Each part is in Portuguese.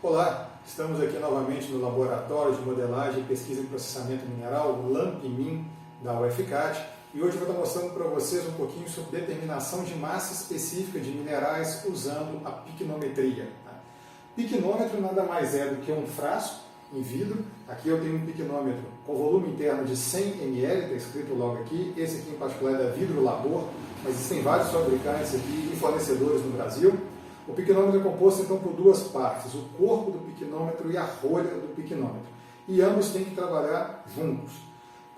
Olá, estamos aqui novamente no Laboratório de Modelagem, Pesquisa e Processamento Mineral, o LAMP-MIN da UFCAT, e hoje eu vou estar mostrando para vocês um pouquinho sobre determinação de massa específica de minerais usando a piquinometria. Piquinômetro nada mais é do que um frasco em vidro. Aqui eu tenho um piquinômetro com volume interno de 100 ml, está escrito logo aqui. Esse aqui em particular é da Vidro Labor, mas existem vários fabricantes aqui e fornecedores no Brasil. O piquinômetro é composto então por duas partes, o corpo do piquinômetro e a rolha do piquinômetro. E ambos têm que trabalhar juntos.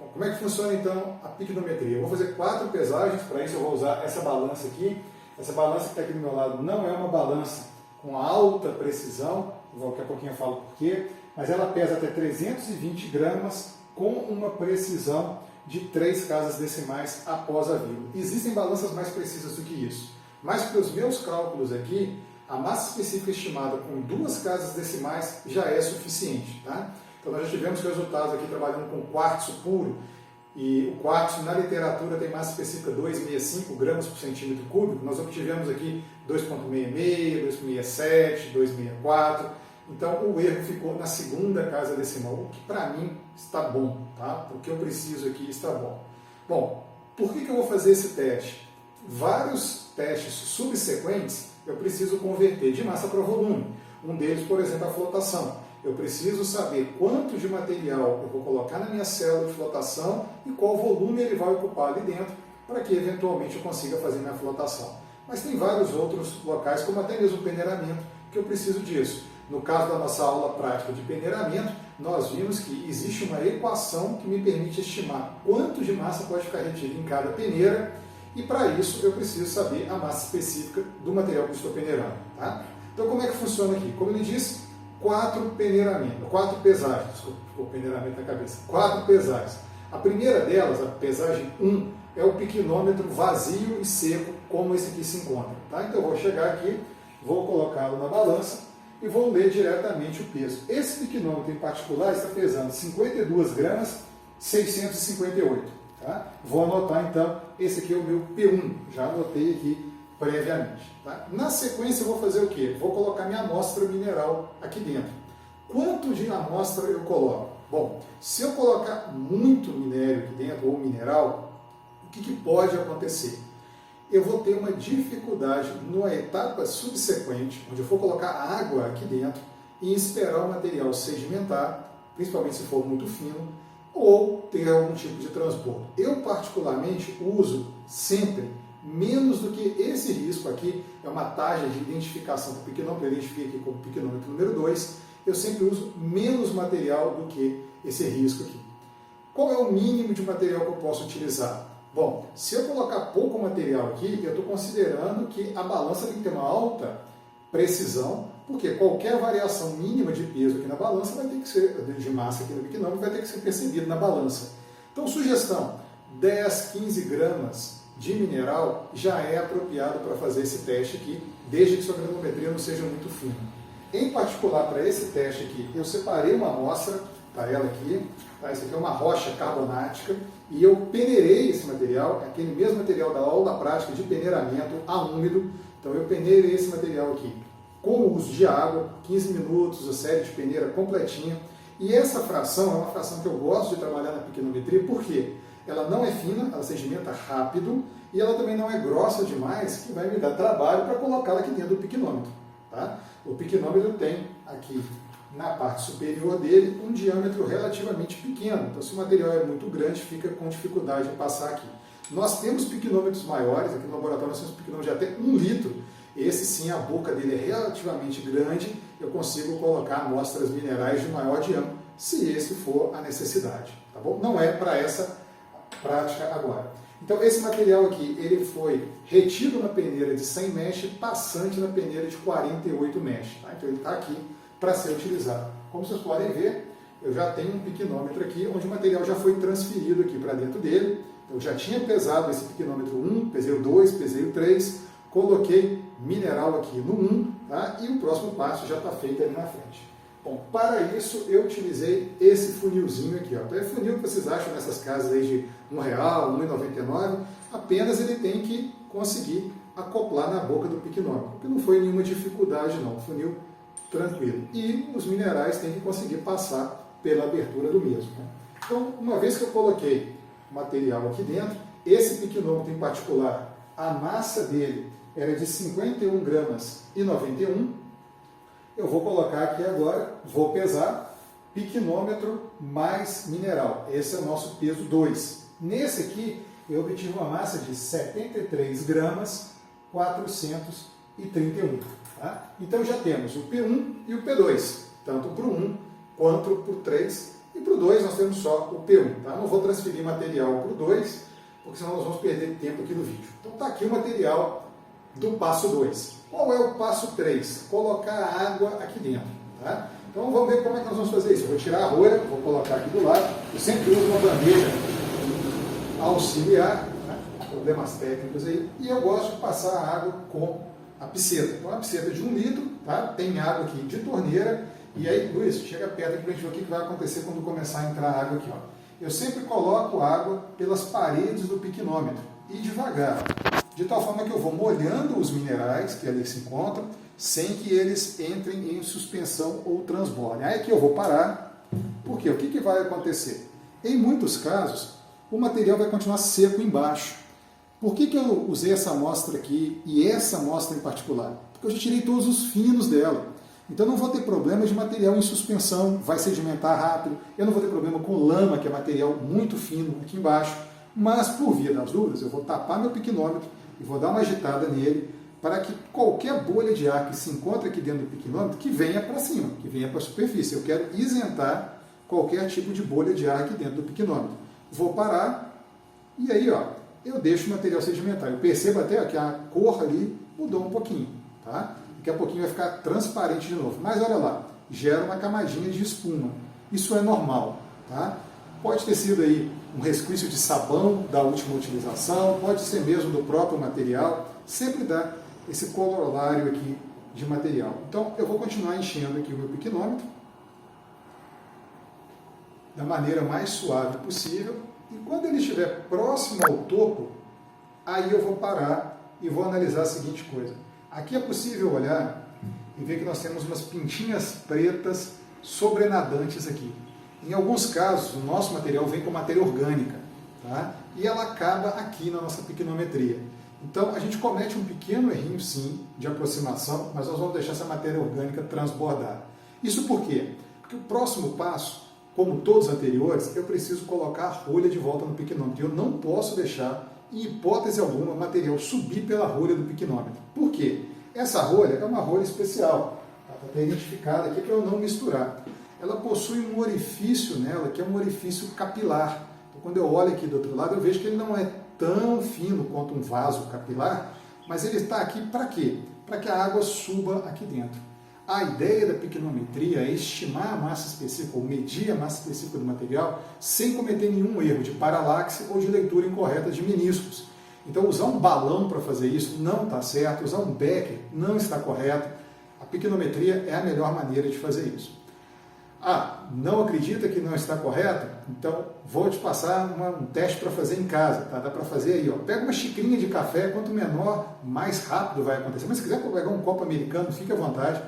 Bom, como é que funciona então a piquinometria? Eu vou fazer 4 pesagens, para isso eu vou usar essa balança aqui. Essa balança que está aqui do meu lado não é uma balança com alta precisão, daqui a pouquinho eu falo por quê, mas ela pesa até 320 gramas com uma precisão de 3 casas decimais após a vírgula. Existem balanças mais precisas do que isso, mas para os meus cálculos aqui, a massa específica estimada com 2 casas decimais já é suficiente. Tá? Então nós já tivemos resultados aqui trabalhando com quartzo puro, e o quartzo na literatura tem massa específica 2,65 gramas por centímetro cúbico, nós obtivemos aqui 2,66, 2,67, 2,64, então o erro ficou na segunda casa decimal, o que para mim está bom, tá? O que eu preciso aqui está bom. Bom, por que eu vou fazer esse teste? Vários testes subsequentes eu preciso converter de massa para volume, um deles, por exemplo, a flotação. Eu preciso saber quanto de material eu vou colocar na minha célula de flotação e qual volume ele vai ocupar ali dentro, para que eventualmente eu consiga fazer minha flotação. Mas tem vários outros locais, como até mesmo o peneiramento, que eu preciso disso. No caso da nossa aula prática de peneiramento, nós vimos que existe uma equação que me permite estimar quanto de massa pode ficar retido em cada peneira, e para isso eu preciso saber a massa específica do material que eu estou peneirando. Tá? Então como é que funciona aqui? Como ele disse, 4 pesagens, desculpa, peneiramento na cabeça, 4 pesagens. A primeira delas, a pesagem 1, é o piquinômetro vazio e seco, como esse aqui se encontra. Tá? Então eu vou chegar aqui, vou colocá-lo na balança e vou ler diretamente o peso. Esse piquinômetro em particular está pesando 52 gramas 658. Tá? Vou anotar então, esse aqui é o meu P1, já anotei aqui previamente. Tá? Na sequência eu vou fazer o quê? Vou colocar minha amostra mineral aqui dentro. Quanto de amostra eu coloco? Bom, se eu colocar muito minério aqui dentro, ou mineral, o que pode acontecer? Eu vou ter uma dificuldade numa etapa subsequente, onde eu for colocar água aqui dentro e esperar o material sedimentar, principalmente se for muito fino, ou ter algum tipo de transbordo. Eu particularmente uso sempre menos do que esse risco aqui, é uma taxa de identificação do piquinômetro, eu identifiquei aqui como piquinômetro número 2, eu sempre uso menos material do que esse risco aqui. Qual é o mínimo de material que eu posso utilizar? Bom, se eu colocar pouco material aqui, eu estou considerando que a balança tem que ter uma alta precisão, porque qualquer variação mínima de peso aqui na balança vai ter que ser, de massa aqui no piquinômetro, vai ter que ser percebido na balança. Então, sugestão, 10, 15 gramas de mineral já é apropriado para fazer esse teste aqui, desde que sua granulometria não seja muito fina. Em particular, para esse teste aqui, eu separei uma amostra para ela aqui, tá? Essa aqui é uma rocha carbonática, e eu peneirei esse material, é aquele mesmo material da aula prática de peneiramento a úmido, então eu peneirei esse material aqui com o uso de água, 15 minutos, a série de peneira completinha, e essa fração é uma fração que eu gosto de trabalhar na piquinometria, por quê? Ela não é fina, ela sedimenta rápido, e ela também não é grossa demais, que vai me dar trabalho para colocá-la aqui dentro do piquinômetro. Tá? O piquinômetro tem aqui na parte superior dele um diâmetro relativamente pequeno, então se o material é muito grande, fica com dificuldade de passar aqui. Nós temos piquinômetros maiores, aqui no laboratório nós temos piquinômetros de até 1 litro, esse sim, a boca dele é relativamente grande, eu consigo colocar amostras minerais de maior diâmetro, se esse for a necessidade. Tá bom? Não é para essa prática agora. Então esse material aqui, ele foi retido na peneira de 100 mesh, passante na peneira de 48 mesh. Tá? Então ele está aqui para ser utilizado. Como vocês podem ver, eu já tenho um piquinômetro aqui, onde o material já foi transferido aqui para dentro dele. Eu já tinha pesado esse piquinômetro 1, pesei o 2, pesei o 3, coloquei mineral aqui no 1, tá? E o próximo passo já está feito ali na frente. Bom, para isso eu utilizei esse funilzinho aqui. Ó. Então é funil que vocês acham nessas casas aí de R$1, R$1,99, apenas ele tem que conseguir acoplar na boca do piquinômetro, porque não foi nenhuma dificuldade não. O funil tranquilo. E os minerais têm que conseguir passar pela abertura do mesmo. Né? Então, uma vez que eu coloquei o material aqui dentro, esse piquinômetro em particular, a massa dele era de 51 gramas e 91. Eu vou colocar aqui agora, vou pesar, piquinômetro mais mineral. Esse é o nosso peso 2. Nesse aqui, eu obtive uma massa de 73 gramas 431. Tá? Então já temos o P1 e o P2, tanto para o 1 quanto para o 3. E para o 2 nós temos só o P1. Tá? Não vou transferir material para o 2, porque senão nós vamos perder tempo aqui no vídeo. Então está aqui o material do passo 2. Qual é o passo 3? Colocar a água aqui dentro. Tá? Então vamos ver como é que nós vamos fazer isso. Eu vou tirar a rolha, vou colocar aqui do lado. Eu sempre uso uma bandeja auxiliar, né? Problemas técnicos aí. E eu gosto de passar a água com a pisceta. Então a pisceta de 1 litro, tá? Tem água aqui de torneira. E aí, Luiz, chega perto aqui para a gente ver o que vai acontecer quando começar a entrar água aqui. Ó. Eu sempre coloco água pelas paredes do piquinômetro e devagar, de tal forma que eu vou molhando os minerais que ali se encontram, sem que eles entrem em suspensão ou transbordem. Aí que eu vou parar, porque o que vai acontecer? Em muitos casos, o material vai continuar seco embaixo. Por que eu usei essa amostra aqui e essa amostra em particular? Porque eu já tirei todos os finos dela. Então não vou ter problema de material em suspensão, vai sedimentar rápido. Eu não vou ter problema com lama, que é material muito fino aqui embaixo. Mas, por via das dúvidas, eu vou tapar meu piquinômetro e vou dar uma agitada nele para que qualquer bolha de ar que se encontre aqui dentro do piquinômetro, que venha para cima, que venha para a superfície. Eu quero isentar qualquer tipo de bolha de ar aqui dentro do piquinômetro. Vou parar e aí ó, eu deixo o material sedimentar. Eu percebo até ó, que a cor ali mudou um pouquinho. Tá? Daqui a pouquinho vai ficar transparente de novo. Mas olha lá, gera uma camadinha de espuma. Isso é normal. Tá? Pode ter sido aí um resquício de sabão da última utilização, pode ser mesmo do próprio material, sempre dá esse corolário aqui de material. Então eu vou continuar enchendo aqui o meu piquinômetro da maneira mais suave possível e quando ele estiver próximo ao topo, aí eu vou parar e vou analisar a seguinte coisa. Aqui é possível olhar e ver que nós temos umas pintinhas pretas sobrenadantes aqui. Em alguns casos, o nosso material vem com matéria orgânica, tá? E ela acaba aqui na nossa piquinometria. Então, a gente comete um pequeno errinho, sim, de aproximação, mas nós vamos deixar essa matéria orgânica transbordar. Isso por quê? Porque o próximo passo, como todos os anteriores, eu preciso colocar a rolha de volta no piquinômetro. Eu não posso deixar, em hipótese alguma, o material subir pela rolha do piquinômetro. Por quê? Essa rolha é uma rolha especial, está identificada aqui para eu não misturar. Ela possui um orifício nela, que é um orifício capilar. Então, quando eu olho aqui do outro lado, eu vejo que ele não é tão fino quanto um vaso capilar, mas ele está aqui para quê? Para que a água suba aqui dentro. A ideia da piquinometria é estimar a massa específica, ou medir a massa específica do material, sem cometer nenhum erro de paralaxe ou de leitura incorreta de meniscos. Então, usar um balão para fazer isso não está certo, usar um becker não está correto. A piquinometria é a melhor maneira de fazer isso. Ah, não acredita que não está correto? Então, vou te passar um teste para fazer em casa. Tá? Dá para fazer aí. Ó. Pega uma xicrinha de café, quanto menor, mais rápido vai acontecer. Mas se quiser pegar um copo americano, fique à vontade.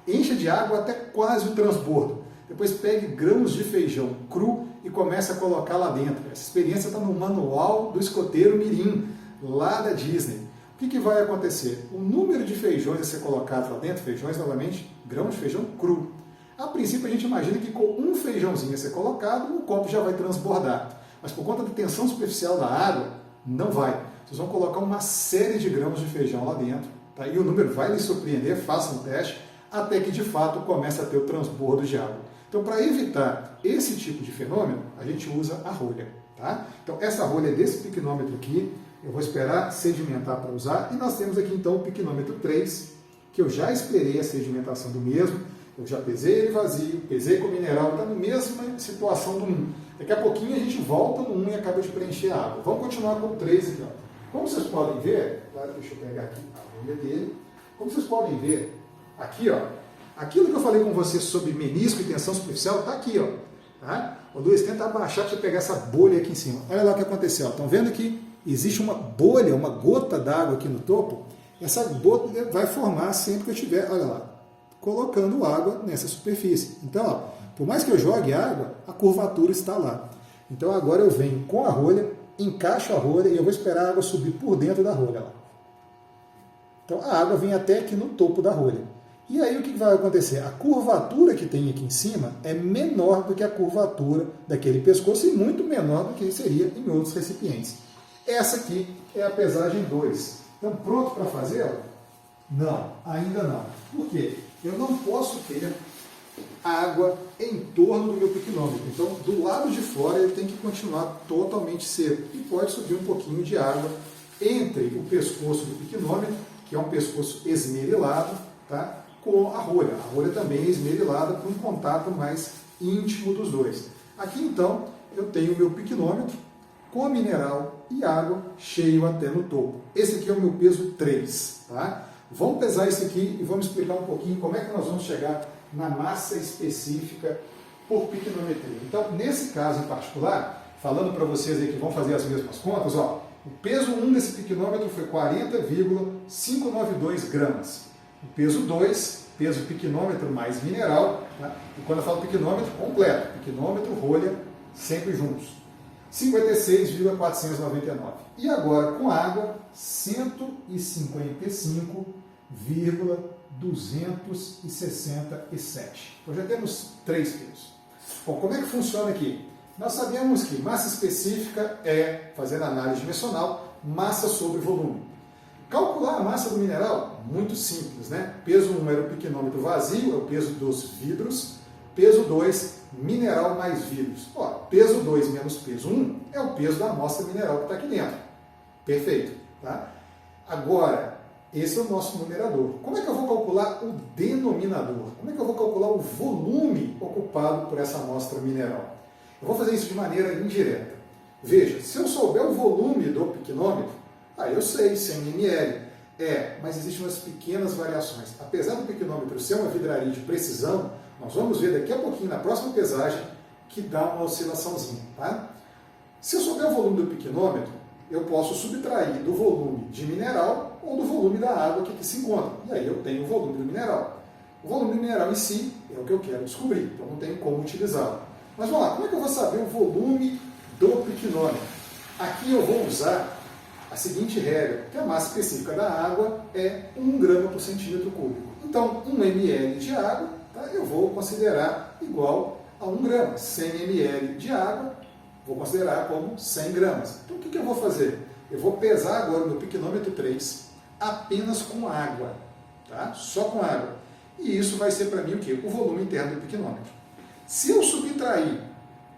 Encha de água até quase o transbordo. Depois pegue grãos de feijão cru e comece a colocar lá dentro. Essa experiência está no manual do escoteiro mirim, lá da Disney. O que vai acontecer? O número de feijões a ser colocado lá dentro, feijões novamente, grãos de feijão cru. A princípio a gente imagina que com um feijãozinho a ser colocado, o copo já vai transbordar. Mas por conta da tensão superficial da água, não vai. Vocês vão colocar uma série de grãos de feijão lá dentro, tá? E o número vai lhe surpreender, façam um teste, até que de fato comece a ter o transbordo de água. Então, para evitar esse tipo de fenômeno, a gente usa a rolha. Tá? Então, essa rolha é desse piquinômetro aqui, eu vou esperar sedimentar para usar, e nós temos aqui então o piquinômetro 3, que eu já esperei a sedimentação do mesmo, eu já pesei ele vazio, pesei com mineral, está na mesma situação do 1. Daqui a pouquinho a gente volta no 1 e acaba de preencher a água. Vamos continuar com o 3 aqui. Ó. Como vocês podem ver, deixa eu pegar aqui a rolha dele, como vocês podem ver, aqui, ó, aquilo que eu falei com vocês sobre menisco e tensão superficial está aqui, ó. Tá? O Luiz, tenta abaixar para você pegar essa bolha aqui em cima. Olha lá o que aconteceu. Estão vendo que existe uma bolha, uma gota d'água aqui no topo? Essa gota vai formar sempre que eu tiver, olha lá, colocando água nessa superfície. Então, ó, por mais que eu jogue água, a curvatura está lá. Então agora eu venho com a rolha, encaixo a rolha e eu vou esperar a água subir por dentro da rolha. Lá. Então a água vem até aqui no topo da rolha. E aí o que vai acontecer? A curvatura que tem aqui em cima é menor do que a curvatura daquele pescoço e muito menor do que seria em outros recipientes. Essa aqui é a pesagem 2. Então pronto para fazê-la? Não, ainda não. Por quê? Eu não posso ter água em torno do meu piquinômetro. Então, do lado de fora, ele tem que continuar totalmente seco. E pode subir um pouquinho de água entre o pescoço do piquinômetro, que é um pescoço esmerilado, tá? Com a rolha. A rolha também é esmerilada para um contato mais íntimo dos dois. Aqui, então, eu tenho o meu piquinômetro com mineral e água cheio até no topo. Esse aqui é o meu peso 3. Tá? Vamos pesar isso aqui e vamos explicar um pouquinho como é que nós vamos chegar na massa específica por piquinometria. Então, nesse caso em particular, falando para vocês aí que vão fazer as mesmas contas, ó, o peso 1 desse piquinômetro foi 40,592 gramas. O peso 2, peso piquinômetro mais mineral, tá? E quando eu falo piquinômetro, completo, piquinômetro, rolha, sempre juntos, 56,499. E agora, com água, 155,267. Então já temos 3 pesos. Bom, como é que funciona aqui? Nós sabemos que massa específica é, fazendo análise dimensional, massa sobre volume. Calcular a massa do mineral? Muito simples, né? Peso 1 era o piquinômetro vazio, é o peso dos vidros. Peso 2, mineral mais vidros. Ó, peso 2 menos peso 1 é o peso da amostra mineral que está aqui dentro. Perfeito. Tá? Agora, esse é o nosso numerador. Como é que eu vou calcular o denominador? Como é que eu vou calcular o volume ocupado por essa amostra mineral? Eu vou fazer isso de maneira indireta. Veja, se eu souber o volume do piquinômetro, aí eu sei, 100 ml. Mas existem umas pequenas variações. Apesar do piquinômetro ser uma vidraria de precisão, nós vamos ver daqui a pouquinho, na próxima pesagem, que dá uma oscilaçãozinha. Tá? Se eu souber o volume do piquinômetro, eu posso subtrair do volume de mineral ou do volume da água que aqui se encontra. E aí eu tenho o volume do mineral. O volume do mineral em si é o que eu quero descobrir, então não tenho como utilizá-lo. Mas vamos lá, como é que eu vou saber o volume do piquinômetro? Aqui eu vou usar a seguinte regra, que a massa específica da água é 1 grama por centímetro cúbico. Então, 1 ml de água, tá, eu vou considerar igual a 1 grama. 100 ml de água, vou considerar como 100 gramas. Então, o que eu vou fazer? Eu vou pesar agora no piquinômetro 3 apenas com água, tá? Só com água. E isso vai ser para mim o quê? O volume interno do piquinômetro. Se eu subtrair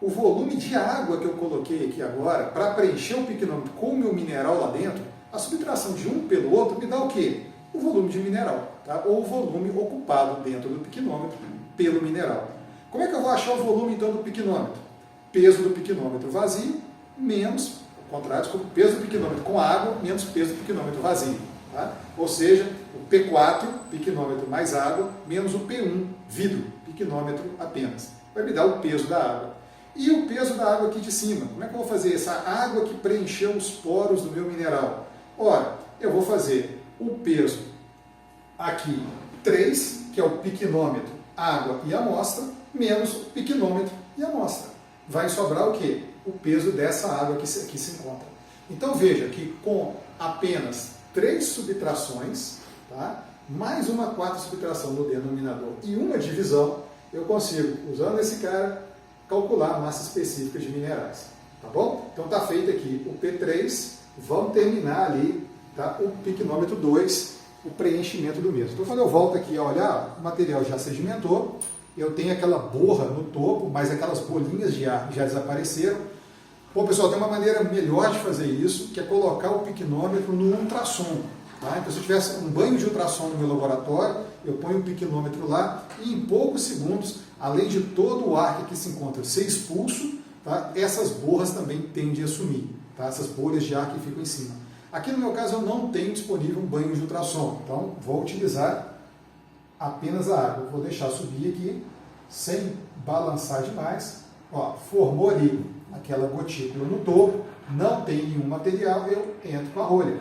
o volume de água que eu coloquei aqui agora para preencher o piquinômetro com o meu mineral lá dentro, a subtração de um pelo outro me dá o quê? O volume de mineral, tá? Ou o volume ocupado dentro do piquinômetro pelo mineral. Como é que eu vou achar o volume então do piquinômetro? Peso do piquinômetro vazio menos, ao contrário, desculpa, peso do piquinômetro com água menos peso do piquinômetro vazio. Tá? Ou seja, o P4, piquinômetro mais água, menos o P1, vidro, piquinômetro apenas. Vai me dar o peso da água. E o peso da água aqui de cima? Como é que eu vou fazer essa água que preencheu os poros do meu mineral? Ora, eu vou fazer o peso aqui 3, que é o piquinômetro, água e amostra, menos o piquinômetro e amostra. Vai sobrar o quê? O peso dessa água que aqui se encontra. Então veja que com apenas 3 subtrações, tá? Mais uma 4ª subtração no denominador e uma divisão, eu consigo, usando esse cara, calcular a massa específica de minerais. Tá bom? Então está feito aqui o P3, vamos terminar ali, tá? O piquinômetro 2, o preenchimento do mesmo. Então quando eu volto aqui a olhar, o material já sedimentou, eu tenho aquela borra no topo, mas aquelas bolinhas de ar já desapareceram. Bom, pessoal, tem uma maneira melhor de fazer isso, que é colocar o piquinômetro no ultrassom. Tá? Então, se eu tivesse um banho de ultrassom no meu laboratório, eu ponho o piquinômetro lá e em poucos segundos, além de todo o ar que aqui se encontra ser expulso, tá? Essas borras também tendem a sumir, tá? Essas bolhas de ar que ficam em cima. Aqui no meu caso eu não tenho disponível um banho de ultrassom, então vou utilizar apenas a água. Vou deixar subir aqui, sem balançar demais. Ó, formou ali aquela gotícula no topo, não tem nenhum material, eu entro com a rolha.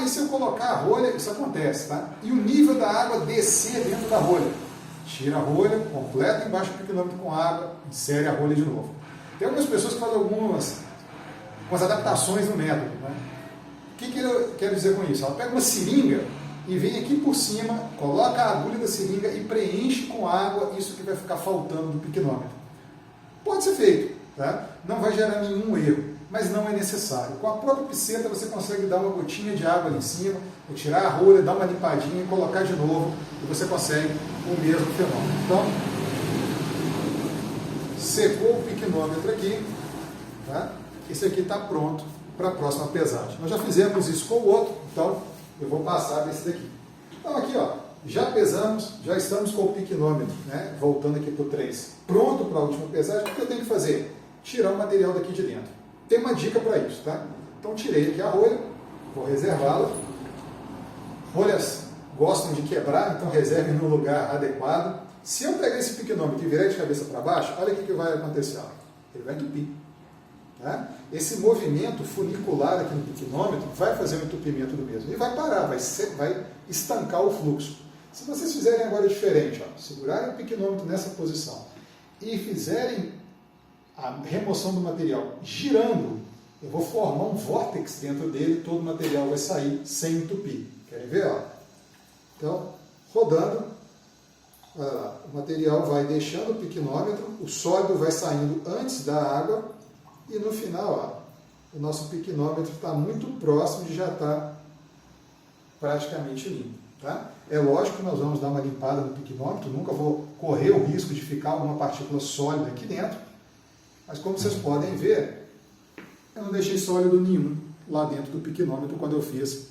E se eu colocar a rolha, isso acontece, tá? E o nível da água descer dentro da rolha. tira a rolha, completa embaixo do piquenômetro com água, insere a rolha de novo. Tem algumas pessoas que fazem algumas adaptações no método. Né? O que eu quero dizer com isso? Ela pega uma seringa e vem aqui por cima, coloca a agulha da seringa e preenche com água isso que vai ficar faltando do piquenômetro. Pode ser feito, tá? Não vai gerar nenhum erro, mas não é necessário. Com a própria piceta você consegue dar uma gotinha de água ali em cima, tirar a rolha, dar uma limpadinha e colocar de novo e você consegue o mesmo fenômeno. Então, secou o piquenômetro aqui, tá? Esse aqui está pronto para a próxima pesagem. Nós já fizemos isso com o outro, então eu vou passar desse daqui. Então aqui, ó, já pesamos, já estamos com o piquenômetro, né? Voltando aqui para o 3, pronto para a última pesagem. O que eu tenho que fazer? Tirar o material daqui de dentro. Tem uma dica para isso, tá? Então tirei aqui a rolha, vou reservá-la. Rolhas gostam de quebrar, então reservem no lugar adequado. Se eu pegar esse piquenômetro e virar de cabeça para baixo, olha o que vai acontecer. Ó. Ele vai entupir. Tá? Esse movimento funicular aqui no piquenômetro vai fazer um entupimento do mesmo. E vai parar, vai estancar o fluxo. Se vocês fizerem agora diferente, ó, segurarem o piquenômetro nessa posição e fizerem a remoção do material girando, eu vou formar um vórtex dentro dele, todo o material vai sair sem entupir. Querem ver? Ó? Então, rodando, olha lá, o material vai deixando o piquenômetro, o sólido vai saindo antes da água e no final, ó, o nosso piquenômetro está muito próximo de já estar praticamente limpo. Tá? É lógico que nós vamos dar uma limpada no piquenômetro, nunca vou correr o risco de ficar alguma partícula sólida aqui dentro, mas como vocês podem ver, eu não deixei sólido nenhum lá dentro do piquenômetro quando eu fiz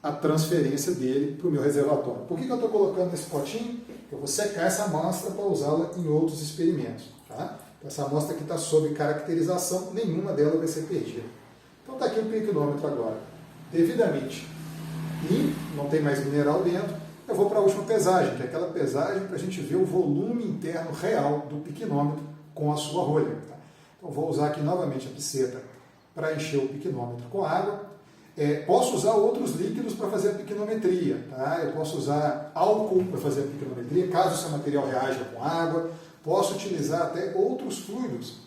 a transferência dele para o meu reservatório. Por que eu estou colocando nesse potinho? Eu vou secar essa amostra para usá-la em outros experimentos. Tá? Essa amostra aqui está sob caracterização, nenhuma dela vai ser perdida. Então está aqui o piquenômetro agora, devidamente limpo, não tem mais mineral dentro. Eu vou para a última pesagem, que é aquela pesagem para a gente ver o volume interno real do piquenômetro com a sua rolha. Tá? Então vou usar aqui novamente a piceta para encher o piquenômetro com água. Posso usar outros líquidos para fazer a piquenometria. Tá? Eu posso usar álcool para fazer a piquenometria, caso o seu material reaja com água. Posso utilizar até outros fluidos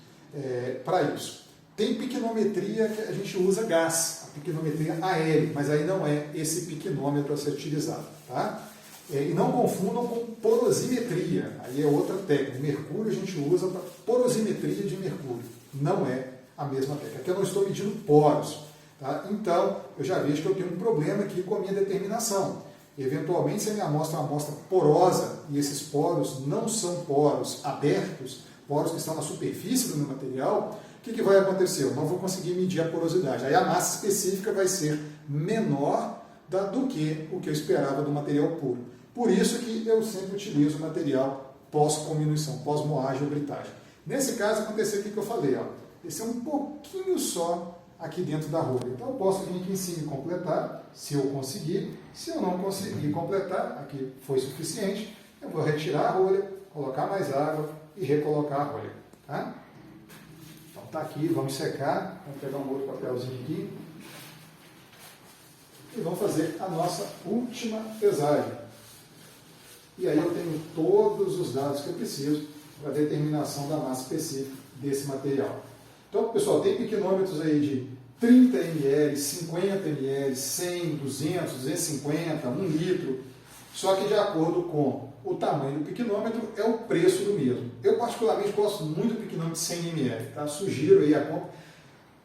para isso. Tem piquenometria que a gente usa gás, a piquenometria aérea, mas aí não é esse piquenômetro a ser utilizado. Tá? E não confundam com porosimetria, aí é outra técnica. Mercúrio a gente usa para porosimetria de mercúrio, não é a mesma técnica. Aqui eu não estou medindo poros. Tá? Então, eu já vejo que eu tenho um problema aqui com a minha determinação. Eventualmente, se a minha amostra é uma amostra porosa e esses poros não são poros abertos, poros que estão na superfície do meu material, o que vai acontecer? Eu não vou conseguir medir a porosidade. Aí a massa específica vai ser menor do que o que eu esperava do material puro. Por isso que eu sempre utilizo o material pós-cominuição, pós-moagem ou britagem. Nesse caso, aconteceu o que eu falei. Ó, desceu um pouquinho só aqui dentro da rolha. Então eu posso vir aqui em cima e completar, se eu conseguir. Se eu não conseguir completar, aqui foi suficiente, eu vou retirar a rolha, colocar mais água e recolocar a rolha. Tá? Então tá aqui, vamos secar, vamos pegar um outro papelzinho aqui e vamos fazer a nossa última pesagem. E aí eu tenho todos os dados que eu preciso para a determinação da massa específica desse material. Então, pessoal, tem piquenômetros aí de 30 ml, 50 ml, 100, 200, 250, 1 litro, só que de acordo com o tamanho do piquenômetro é o preço do mesmo. Eu particularmente gosto muito do piquenômetro de 100 ml, tá? Sugiro aí a compra.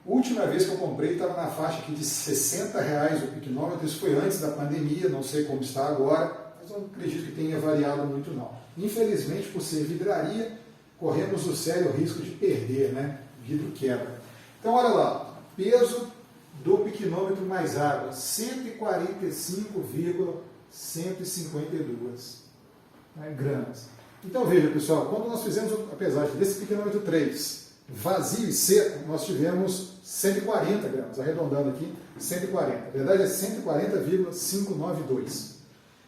A última vez que eu comprei estava na faixa aqui de R$60 o piquenômetro, isso foi antes da pandemia, não sei como está agora, mas não acredito que tenha variado muito não. Infelizmente, por ser vidraria, corremos o sério risco de perder, né? Vidro quebra. Então, olha lá, peso do piquenômetro mais água, 145,152 gramas. Então, veja, pessoal, quando nós fizemos a pesagem desse piquenômetro 3, vazio e seco, nós tivemos 140 gramas, arredondando aqui, 140. Na verdade, é 140,592.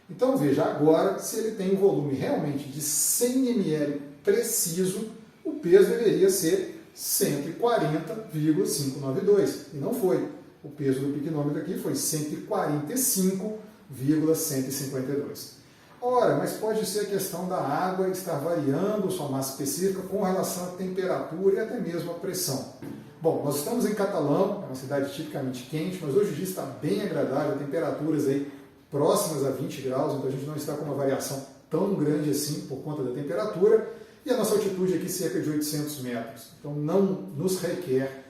Então, veja, agora, se ele tem um volume realmente de 100 ml preciso, o peso deveria ser 140,592. E não foi. O peso do piquenômetro aqui foi 145,152. Ora, mas pode ser a questão da água estar variando sua massa específica com relação à temperatura e até mesmo à pressão. Bom, nós estamos em Catalão, é uma cidade tipicamente quente, mas hoje o dia está bem agradável, temperaturas aí próximas a 20 graus, então a gente não está com uma variação tão grande assim por conta da temperatura, e a nossa altitude aqui cerca de 800 metros. Então não nos requer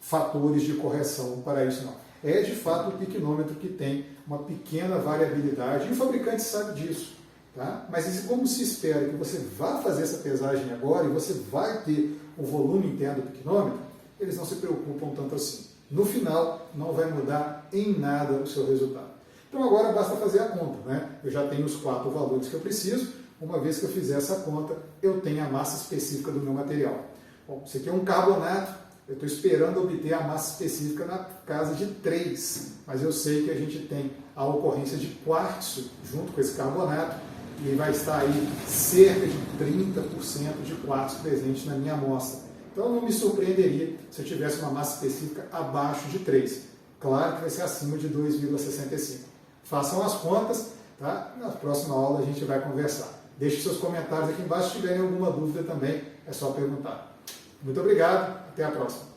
fatores de correção para isso não. É de fato o piquenômetro que tem uma pequena variabilidade, e o fabricante sabe disso. Tá? Mas como se espera que você vá fazer essa pesagem agora e você vai ter o volume interno do piquenômetro, eles não se preocupam tanto assim. No final, não vai mudar em nada o seu resultado. Então agora basta fazer a conta. Né? Eu já tenho os 4 valores que eu preciso. Uma vez que eu fizer essa conta, eu tenho a massa específica do meu material. Bom, isso aqui é um carbonato. Eu estou esperando obter a massa específica na casa de 3. Mas eu sei que a gente tem a ocorrência de quartzo junto com esse carbonato. E vai estar aí cerca de 30% de quartzo presente na minha amostra. Então não me surpreenderia se eu tivesse uma massa específica abaixo de 3. Claro que vai ser acima de 2,65. Façam as contas, tá? Na próxima aula a gente vai conversar. Deixe seus comentários aqui embaixo, se tiverem alguma dúvida também, é só perguntar. Muito obrigado, até a próxima.